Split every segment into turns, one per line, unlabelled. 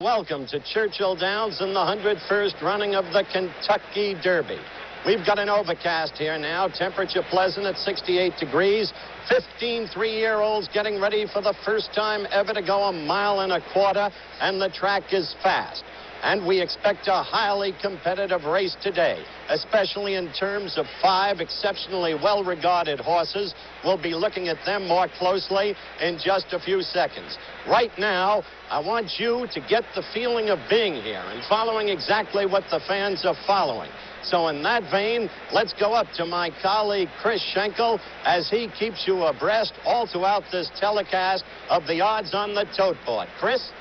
welcome to Churchill Downs in the 101st running of the Kentucky Derby. We've got an overcast here now, temperature pleasant at 68 degrees. 15 3-year-olds getting ready for the first time ever to go 1.25 miles, and the track is fast. And we expect a highly competitive race today, especially in terms of 5 exceptionally well-regarded horses. We'll be looking at them more closely in just a few seconds. Right now, I want you to get the feeling of being here and following exactly what the fans are following. So in that vein, let's go up to my colleague Chris Schenkel as he keeps you abreast all throughout this telecast of the odds on the tote board. Chris?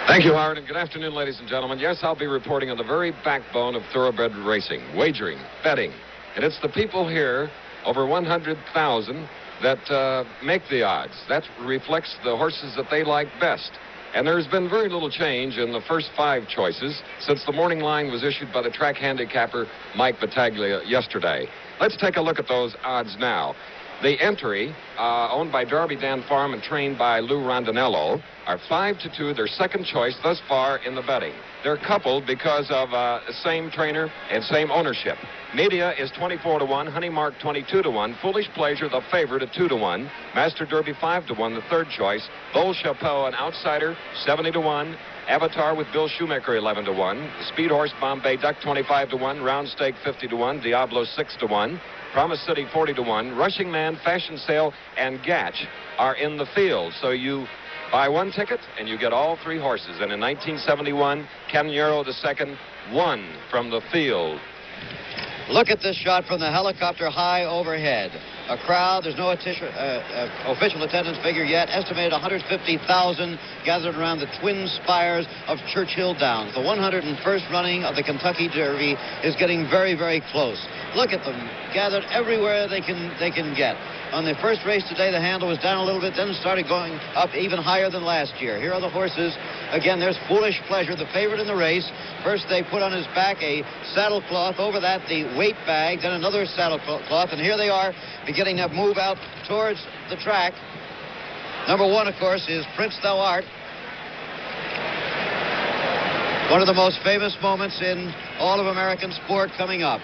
Thank you, Howard, and good afternoon, ladies and gentlemen. Yes, I'll be reporting on the very backbone of thoroughbred racing, wagering, betting. And it's the people here, over 100,000, that make the odds. That reflects the horses that they like best. And there's been very little change in the first 5 choices since the morning line was issued by the track handicapper Mike Battaglia yesterday. Let's take a look at those odds now. The entry, owned by Darby Dan Farm and trained by Lou Rondinello, are 5-2, their second choice thus far in the betting. They're coupled because of same trainer and same ownership. Media is 24-1, Honey Mark 22-1, Foolish Pleasure the favorite at 2-1, Master Derby 5-1, the third choice, Bull Chapeau an outsider 70-1, Avatar with Bill Shoemaker 11-1, Speed Horse Bombay Duck 25-1, Round Stake 50-1, Diablo 6-1. Promise City 40-1, Rushing Man, Fashion Sale, and Gatch are in the field. So you buy 1 ticket and you get all 3 horses. And in 1971, Ken Yarrow II won from the field.
Look at this shot from the helicopter high overhead. A crowd, there's no official attendance figure yet, estimated 150,000 gathered around the twin spires of Churchill Downs. The 101st running of the Kentucky Derby is getting very, very close. Look at them, gathered everywhere they can get. On the first race today, the handle was down a little bit, then started going up even higher than last year. Here are the horses. Again, there's Foolish Pleasure, the favorite in the race. First, they put on his back a saddle cloth. Over that, the weight bag, then another saddle cloth. And here they are beginning to move out towards the track. Number 1, of course, is Prince Thou Art. One of the most famous moments in all of American sport coming up.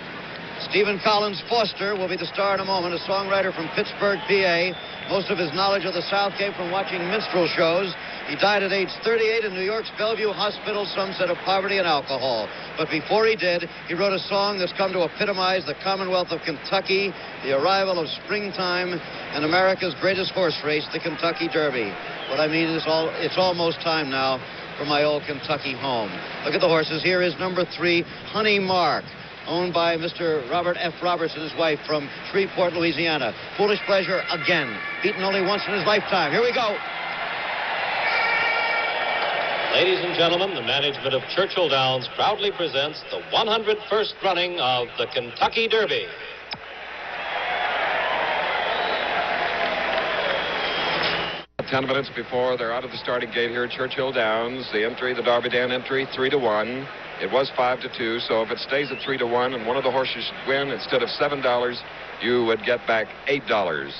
Stephen Collins Foster will be the star in a moment, a songwriter from Pittsburgh, PA. Most of his knowledge of the South came from watching minstrel shows. He died at age 38 in New York's Bellevue Hospital, some said of poverty and alcohol. But before he did, he wrote a song that's come to epitomize the Commonwealth of Kentucky, the arrival of springtime, and America's greatest horse race, the Kentucky Derby. What I mean is it's almost time now for my old Kentucky home. Look at the horses. Here is number 3, Honey Mark, owned by Mr. Robert F. Roberts and his wife from Shreveport, Louisiana. Foolish Pleasure again, beaten only once in his lifetime. Here we go.
Ladies and gentlemen, the management of Churchill Downs proudly presents the 101st running of the Kentucky Derby.
Ten minutes before they're out of the starting gate here at Churchill Downs. The entry, the Darby Dan entry, 3-1. It was 5-2, so if it stays at 3-1 and one of the horses should win, instead of $7, you would get back $8.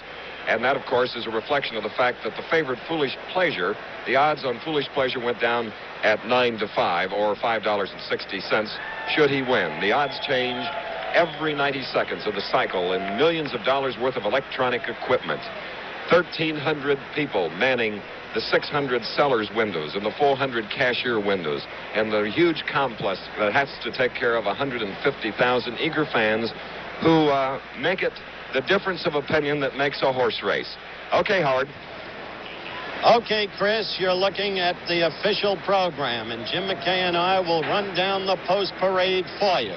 And that, of course, is a reflection of the fact that the favorite Foolish Pleasure, the odds on Foolish Pleasure went down at 9-5, or $5.60 should he win. The odds change every 90 seconds of the cycle and millions of dollars worth of electronic equipment. 1,300 people manning the 600 sellers windows and the 400 cashier windows and the huge complex that has to take care of 150,000 eager fans who make it the difference of opinion that makes a horse race. Okay, Howard.
Okay, Chris, you're looking at the official program, and Jim McKay and I will run down the post parade for you.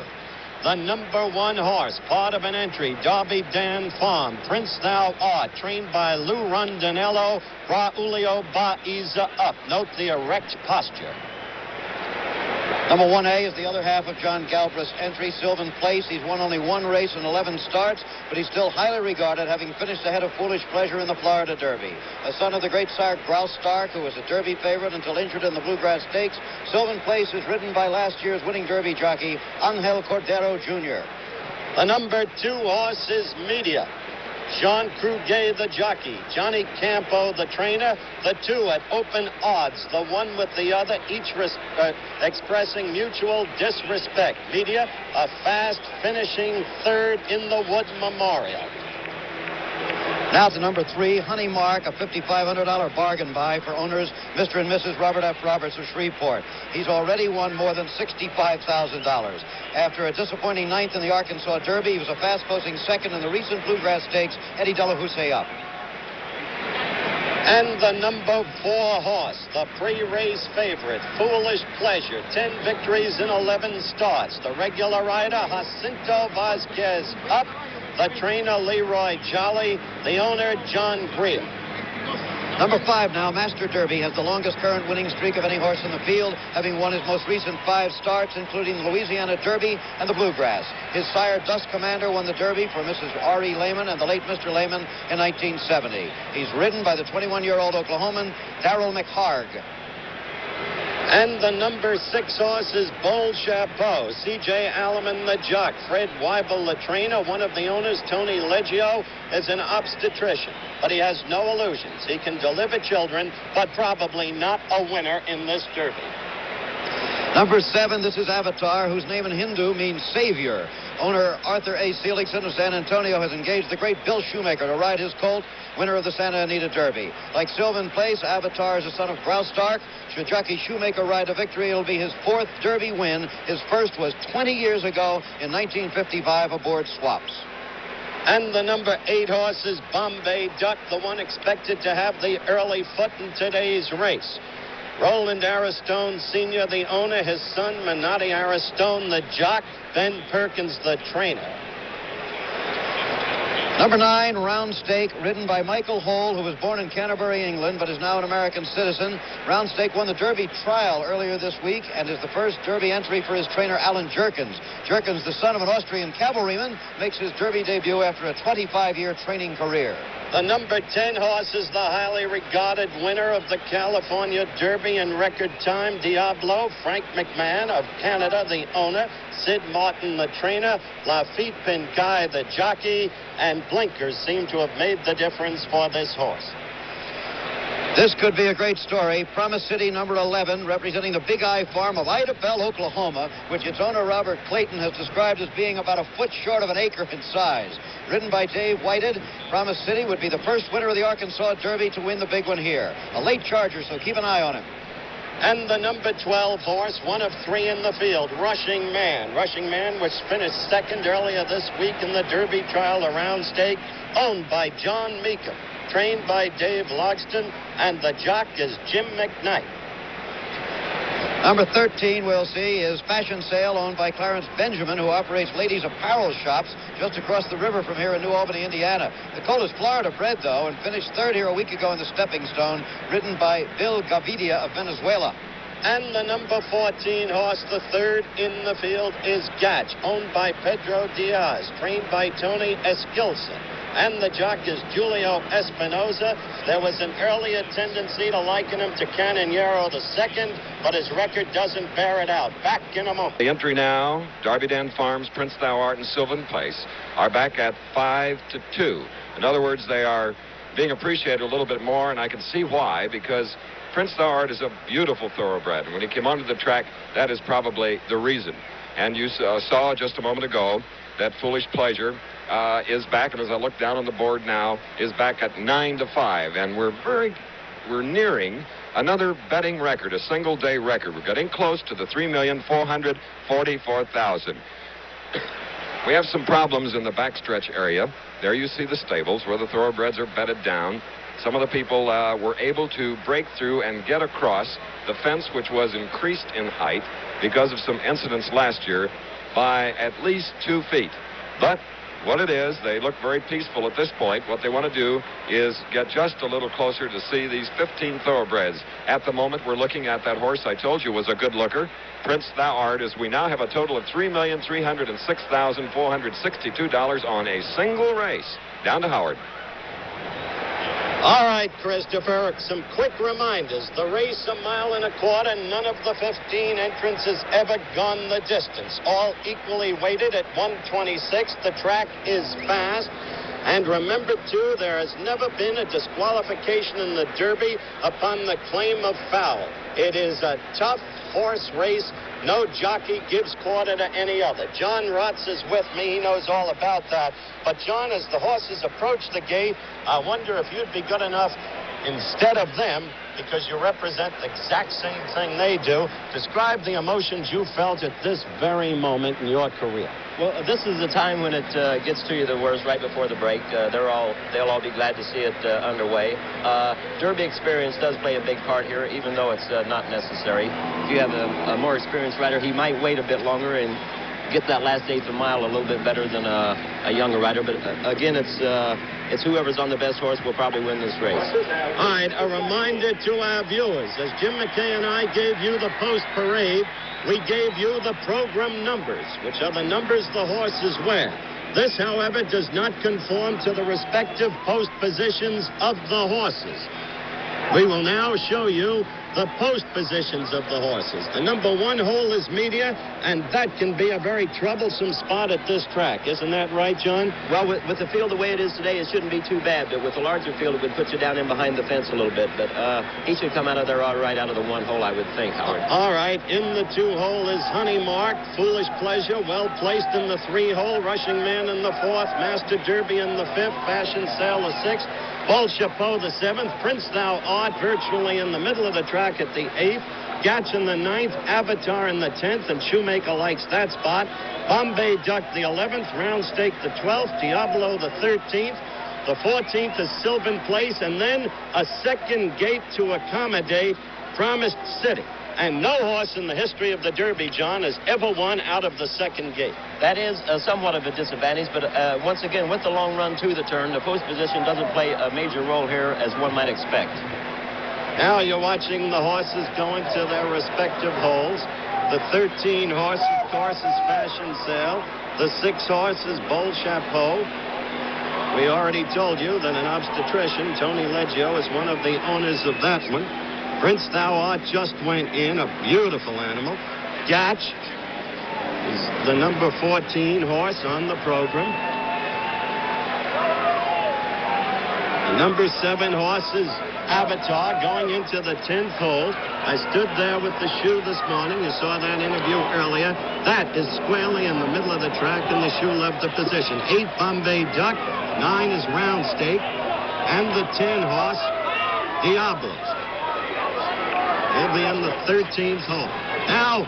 The number 1 horse, part of an entry, Darby Dan Farm, Prince Thou Art, trained by Lou Rondinello, Braulio Baiza up. Note the erect posture.
Number 1A is the other half of John Galbraith's entry, Sylvan Place. He's won only 1 race and 11 starts, but he's still highly regarded, having finished ahead of Foolish Pleasure in the Florida Derby. A son of the great sire Grouse Stark, who was a Derby favorite until injured in the Bluegrass Stakes, Sylvan Place is ridden by last year's winning Derby jockey, Angel Cordero Jr.
The number 2 horse is Media. Jean Cruguet, the jockey, Johnny Campo, the trainer, the two at open odds, the one with the other, each expressing mutual disrespect. Media, a fast finishing third in the Wood Memorial.
Now to number 3, Honey Mark, a $5,500 bargain buy for owners Mr. and Mrs. Robert F. Roberts of Shreveport. He's already won more than $65,000. After a disappointing ninth in the Arkansas Derby, he was a fast-closing second in the recent Bluegrass Stakes. Eddie Delahousse up.
And the number 4 horse, the pre-race favorite, Foolish Pleasure, 10 victories in 11 starts. The regular rider, Jacinto Vasquez, up. The trainer, Leroy Jolly. The owner, John Greer.
Number 5 now, Master Derby, has the longest current winning streak of any horse in the field, having won his most recent 5 starts, including the Louisiana Derby and the Bluegrass. His sire, Dust Commander, won the Derby for Mrs. R.E. Lehman and the late Mr. Lehman in 1970. He's ridden by the 21-year-old Oklahoman, Darrell McHarg.
And the number 6 horse is Bold Chapeau. C.J. Alleman, the jock. Fred Weibel, the trainer. One of the owners, Tony Leggio, is an obstetrician. But he has no illusions. He can deliver children, but probably not a winner in this Derby.
Number 7, this is Avatar, whose name in Hindu means savior. Owner Arthur A. Seligson of San Antonio has engaged the great Bill Shoemaker to ride his colt, winner of the Santa Anita Derby. Like Sylvan Place, Avatar is a son of Graustark. Should jockey Shoemaker ride to victory, it'll be his 4th Derby win. His first was 20 years ago in 1955 aboard Swaps.
And the number 8 horse is Bombay Duck, the one expected to have the early foot in today's race. Roland Aristone Sr., the owner, his son, Menotti Aristone, the jock, Ben Perkins, the trainer.
Number 9, Round Stake, ridden by Michael Hole, who was born in Canterbury, England, but is now an American citizen. Round Stake won the Derby trial earlier this week and is the first Derby entry for his trainer, Alan Jerkins. Jerkins, the son of an Austrian cavalryman, makes his Derby debut after a 25-year training career.
The number 10 horse is the highly regarded winner of the California Derby in record time, Diablo. Frank McMahon of Canada, the owner. Sid Martin, the trainer. Lafitte Pincaille, the jockey. And blinkers seem to have made the difference for this horse.
This could be a great story. Promise City, number 11, representing the Big Eye Farm of Idabel, Oklahoma, which its owner, Robert Clayton, has described as being about a foot short of an acre in size. Ridden by Dave Whited, Promise City would be the first winner of the Arkansas Derby to win the big one here. A late charger, so keep an eye on him.
And the number 12 horse, one of 3 in the field, Rushing Man. Rushing Man was finished second earlier this week in the Derby trial, the Round Stake, owned by John Meekum, trained by Dave Logston, and the jock is Jim McKnight.
Number 13, we'll see, is Fashion Sale, owned by Clarence Benjamin, who operates ladies' apparel shops just across the river from here in New Albany, Indiana. The colt is Florida-bred, though, and finished third here a week ago in the Stepping Stone, ridden by Bill Gavidia of Venezuela.
And the number 14 horse, the third in the field, is Gatch, owned by Pedro Diaz, trained by Tony Esquilson. And the jock is Julio Espinoza. There was an earlier tendency to liken him to Canonero II, but his record doesn't bear it out. Back in a moment.
The entry now, Darby Dan Farms, Prince Thou Art, and Sylvan Place are back at 5-2. In other words, they are being appreciated a little bit more, and I can see why, because Prince Thou Art is a beautiful thoroughbred. And when he came onto the track, that is probably the reason. And you saw just a moment ago that Foolish Pleasure is back, and as I look down on the board now, is back at 9-5, and we're nearing another betting record, a single-day record. We're getting close to the 3,444,000. We have some problems in the backstretch area. There you see the stables where the thoroughbreds are bedded down. Some of the people were able to break through and get across the fence, which was increased in height because of some incidents last year by at least 2 feet. But what it is, they look very peaceful at this point. What they want to do is get just a little closer to see these 15 thoroughbreds. At the moment, we're looking at that horse I told you was a good looker, Prince Thou Art, as we now have a total of $3,306,462 on a single race. Down to Howard.
All right, Christopher, some quick reminders. The race, 1.25 miles. None of the 15 entrants has ever gone the distance. All equally weighted at 126. The track is fast. And remember, too, there has never been a disqualification in the Derby upon the claim of foul. It is a tough horse race. No jockey gives quarter to any other. John Rotz is with me. He knows all about that. But, John, as the horses approach the gate, I wonder if you'd be good enough, instead of them, because you represent the exact same thing they do, describe the emotions you felt at this very moment in your career.
Well, this is the time when it gets to you the worst, right before the break. They'll all be glad to see it underway. Derby experience does play a big part here, even though it's not necessary. If you have a more experienced rider, he might wait a bit longer and get that last eighth of a mile a little bit better than a younger rider. But again, it's whoever's on the best horse will probably win this race.
All right, a reminder to our viewers, as Jim McKay and I gave you the post parade, we gave you the program numbers, which are the numbers the horses wear. This, however, does not conform to the respective post positions of the horses. We will now show you the post positions of the horses. The number one hole is media, and that can be a very troublesome spot at this track. Isn't that right, John?
Well, with the field the way it is today, it shouldn't be too bad. But with a larger field, it would put you down in behind the fence a little bit. But he should come out of there all right out of the one hole, I would think, Howard.
All right. In the two hole is Honey Mark, Foolish Pleasure, well placed in the three hole. Rushing Man in the fourth, Master Derby in the fifth, Fashion Sale the sixth, Bull Chapeau the seventh, Prince Thou Art virtually in the middle of the track at the eighth, Gatch in the ninth, Avatar in the 10th, and Shoemaker likes that spot. Bombay Duck the 11th, Round Stake the 12th, Diablo the 13th. The 14th is Sylvan Place, and then a second gate to accommodate Promised City. And no horse in the history of the Derby, John, has ever won out of the second gate.
That is somewhat of a disadvantage, but once again, with the long run to the turn, the post position doesn't play a major role here as one might expect.
Now you're watching the horses go into their respective holes. The 13 horse, of course, is Fashion Sale. The 6 horse is Bull Chapeau. We already told you that an obstetrician, Tony Leggio, is one of the owners of that one. Prince Thou Art just went in, a beautiful animal. Gatch is the number 14 horse on the program. The number 7 horse is Avatar going into the 10th hole. I stood there with the shoe this morning. You saw that interview earlier. That is squarely in the middle of the track, and the shoe left the position. 8, Bombay Duck. 9 is Round Stake. And the 10 horse, Diablos. They'll be in the 13th hole. Now,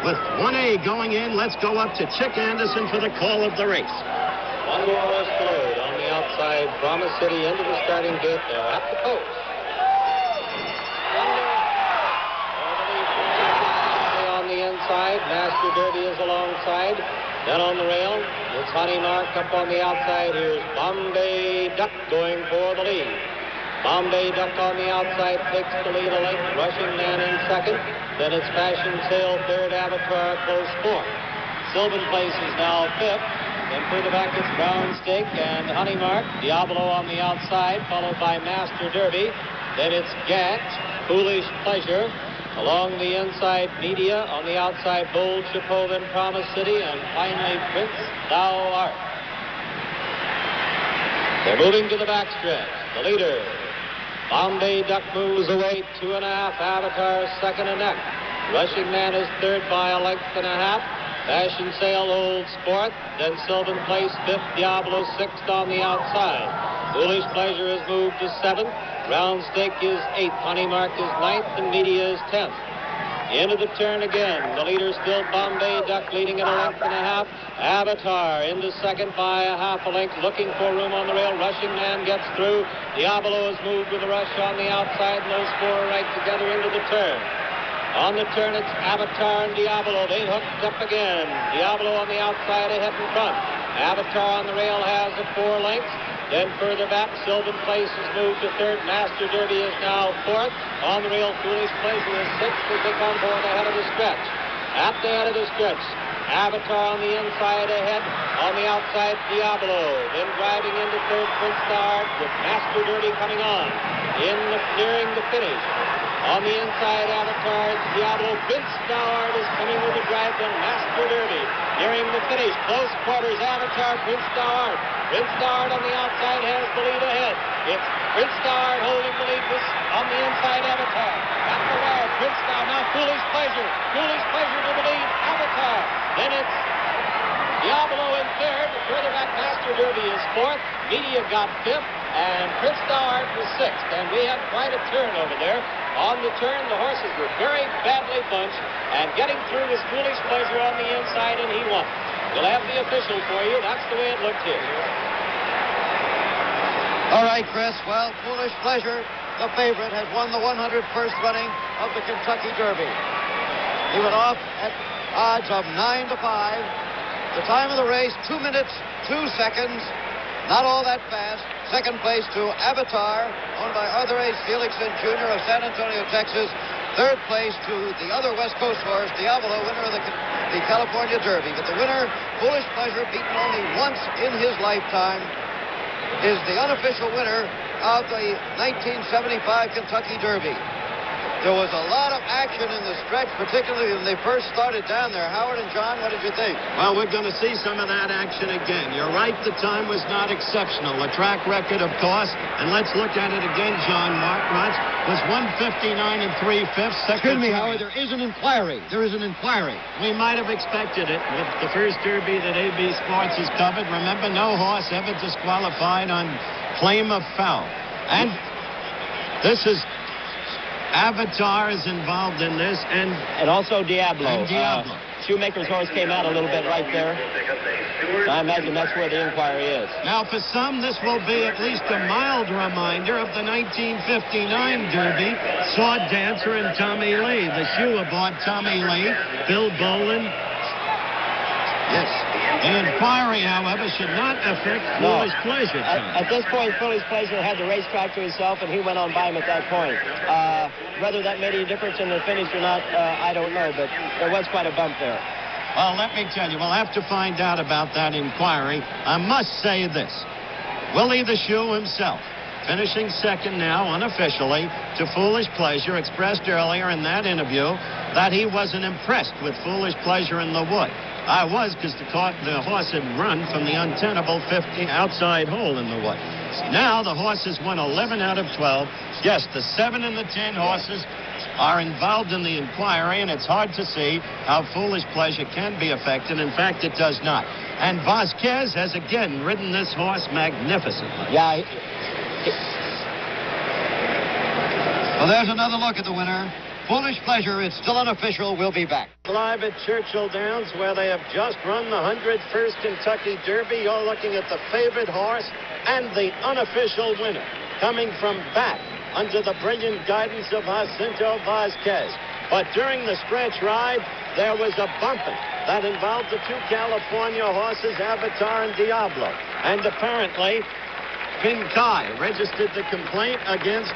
with 1A going in, let's go up to Chick Anderson for the call of the race.
One more horse to load on the outside. Promise City into the starting gate there at the post. On the inside, Master Derby is alongside. Then on the rail, it's Honey Mark up on the outside. Here's Bombay Duck going for the lead. Bombay Duck on the outside takes the lead a length. Rushing Man in second. Then it's Fashion Sale third. Avatar close fourth. Sylvan Place is now fifth. Then further back it's Round Stake and Honey Mark. Diablo on the outside, followed by Master Derby. Then it's Gatch, Foolish Pleasure. Along the inside, Media. On the outside, Bull Chapeau, then Promise City. And finally, Prince Thou Art. They're moving to the backstretch. The leader, Bombay Duck, moves away 2.5. Avatar second and next. Rushing Man is third by a length and a half. Fashion Sale holds fourth. Then Sylvan Place fifth. Diablo sixth on the outside. Foolish Pleasure has moved to seventh. Round Stake is eighth. Honey Mark is ninth, and Media is 10th. Into the turn again. The leader still Bombay Duck, leading at a length and a half. Avatar into second by a half a length, looking for room on the rail. Rushing Man gets through. Diablo has moved with a rush on the outside, and those four are right together into the turn. On the turn, it's Avatar and Diablo. They hooked up again. Diablo on the outside, ahead in front. Avatar on the rail has a 4 lengths. Then further back, Sylvan Place has moved to third. Master Derby is now fourth. On the rail, Foolish Pleasure is sixth as they come forward ahead of the stretch. At the head of the stretch, Avatar on the inside ahead. On the outside, Diablo. Then driving into third, Prince Thou Art with Master Derby coming on. Nearing the finish. On the inside, Avatar Diablo. Vince Stallard is coming with the drive from Master Derby. Nearing the finish. Close quarters. Avatar, Prince Stallard. Prince Stallard on the outside has the lead ahead. It's Prince Stallard holding the lead on the inside, Avatar. At the wire, Prince Stallard. Now Foolish Pleasure. Foolish Pleasure to the lead. Avatar. Then it's Diablo in third. Further back, Master Derby is fourth. Media got fifth. And Prince Stallard was sixth. And we had quite a turn over there. On the turn, the horses were very badly bunched. And getting through was Foolish Pleasure on the inside, and he won. We'll have the official for you. That's the way it looked here.
All right, Chris. Well, Foolish Pleasure, the favorite, has won the 101st running of the Kentucky Derby. He went off at odds of 9 to 5. The time of the race, 2 minutes, 2 seconds. Not all that fast. Second place to Avatar, owned by Arthur A. Felixson Jr. of San Antonio, Texas. Third place to the other West Coast horse, Diablo, winner of the California Derby. But the winner, Foolish Pleasure, beaten only once in his lifetime, is the unofficial winner of the 1975 Kentucky Derby. There was a lot of action in the stretch, particularly when they first started down there. Howard and John, what did you think?
Well, we're going to see some of that action again. You're right, the time was not exceptional. The track record, of course, and let's look at it again, John Martz, was 159 and 3/5.
Excuse me, Howard, there is an inquiry. There is an inquiry.
We might have expected it with the first Derby that AB Sports has covered. Remember, no horse ever disqualified on claim of foul. And this is Avatar is involved in this,
and also Diablo. Shoemaker's horse came out a little bit right there. I imagine that's where the inquiry is.
Now, for some, this will be at least a mild reminder of the 1959 Derby. Sword Dancer and Tommy Lee. The shoe aboard Tommy Lee, Bill Bolin.
Yes.
The inquiry, however, should not affect Foolish Pleasure.
At this point, Foolish Pleasure had the racetrack to himself, and he went on by him at that point. Whether that made any difference in the finish or not, I don't know, but there was quite a bump there.
Well, let me tell you, we'll have to find out about that inquiry. I must say this. Willie the Shoe himself, finishing second now unofficially to Foolish Pleasure, expressed earlier in that interview that he wasn't impressed with Foolish Pleasure in the wood. I was, because the horse had run from the untenable 50 outside hole in the wood. Now the horses won 11 out of 12. Yes, the 7 and the 10 horses are involved in the inquiry, and it's hard to see how Foolish Pleasure can be affected. In fact, it does not. And Vasquez has again ridden this horse magnificently.
Yeah.
Well, there's another look at the winner. Foolish Pleasure, it's still unofficial. We'll be back.
Live at Churchill Downs, where they have just run the 101st Kentucky Derby. You're looking at the favorite horse and the unofficial winner, coming from back under the brilliant guidance of Jacinto Vasquez. But during the stretch ride, there was a bumping that involved the 2 California horses, Avatar and Diablo. And apparently, McKay registered the complaint against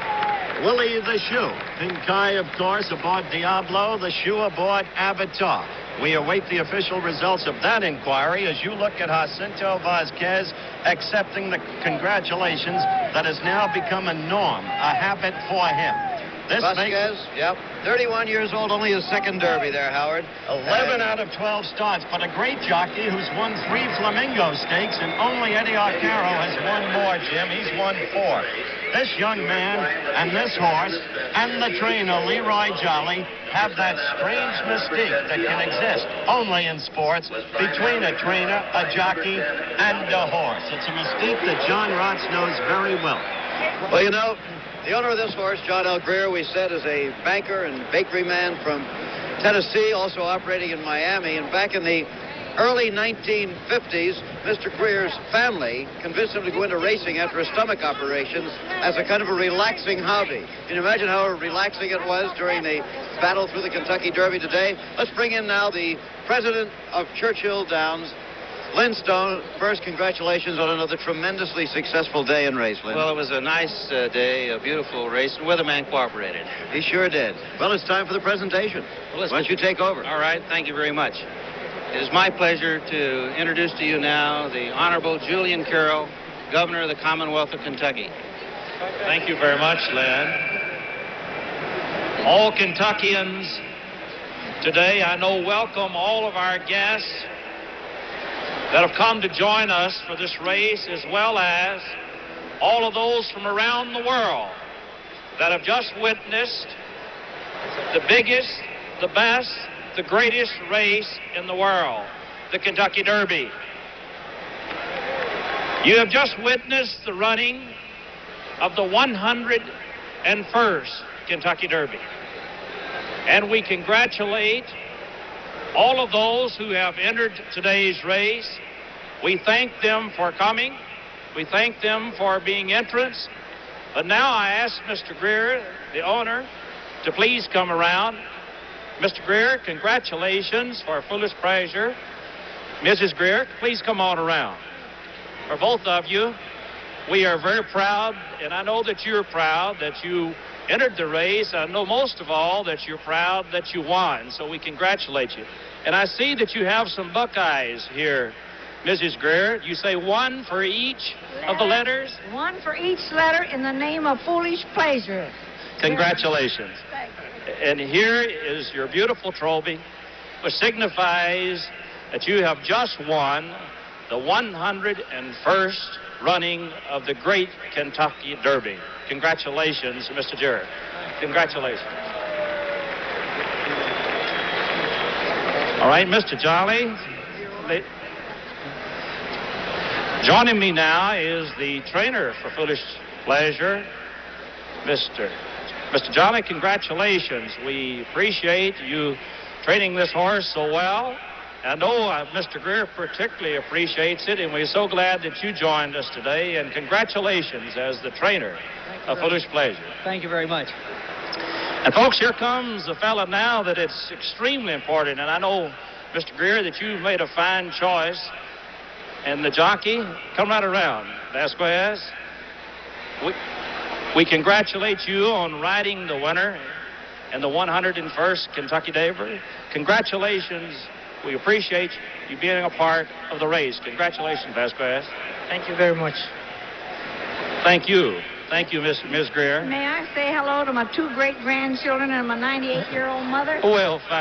Willie the Shoe. McKay, of course, aboard Diablo, the Shoe aboard Avatar. We await the official results of that inquiry as you look at Jacinto Vasquez accepting the congratulations that has now become a norm, a habit for him. This
Vasquez, yep. 31 years old, only his second Derby there, Howard.
11 out of 12 starts, but a great jockey who's won 3 Flamingo Stakes, and only Eddie Arcaro has won more, Jim. He's won 4. This young man and this horse and the trainer, Leroy Jolly, have that strange mystique that can exist only in sports between a trainer, a jockey, and a horse. It's a mystique that John Rotz knows very well.
Well, you know, the owner of this horse, John L. Greer, we said, is a banker and bakery man from Tennessee, also operating in Miami. And back in the early 1950s, Mr. Greer's family convinced him to go into racing after a stomach operation as a kind of a relaxing hobby. Can you imagine how relaxing it was during the battle through the Kentucky Derby today? Let's bring in now the president of Churchill Downs, Lynn Stone. First, congratulations on another tremendously successful day in race, Lynn.
Well, it was a nice day, a beautiful race, and weatherman cooperated.
He sure did. Well, it's time for the presentation. Why don't you take over?
All right, thank you very much. It is my pleasure to introduce to you now the Honorable Julian Carroll, Governor of the Commonwealth of Kentucky.
Thank you very much, Lynn. All Kentuckians today, I know, welcome all of our guests that have come to join us for this race, as well as all of those from around the world that have just witnessed the biggest, the best, the greatest race in the world, the Kentucky Derby. You have just witnessed the running of the 101st Kentucky Derby. And we congratulate all of those who have entered today's race. We thank them for coming. We thank them for being entrants. But now I ask Mr. Greer, the owner, to please come around. Mr. Greer, congratulations for Foolish Pleasure. Mrs. Greer, please come on around. For both of you, we are very proud, and I know that you're proud that you entered the race. I know most of all that you're proud that you won, so we congratulate you. And I see that you have some Buckeyes here, Mrs. Greer. You say one for each of the letters?
One for each letter in the name of Foolish Pleasure.
Congratulations.
Thank you.
And here is your beautiful trophy, which signifies that you have just won the 101st running of the great Kentucky Derby. Congratulations, Mr. Jarrett. Congratulations. All right, Mr. Jolly. Joining me now is the trainer for Foolish Pleasure, Mr. Jolly. Congratulations. We appreciate you training this horse so well. I know Mr. Greer particularly appreciates it, and we're so glad that you joined us today. And congratulations as the trainer of Foolish Pleasure.
Thank you very much.
And folks, here comes a fella now that it's extremely important. And I know, Mr. Greer, that you've made a fine choice. And the jockey, come right around. Vasquez, we congratulate you on riding the winner in the 101st Kentucky Derby. Congratulations. We appreciate you being a part of the race. Congratulations, Vasquez.
Thank you very much.
Thank you. Thank you, Ms. Greer.
May I say hello to my two great-grandchildren and my 98-year-old mother?
Well, fine.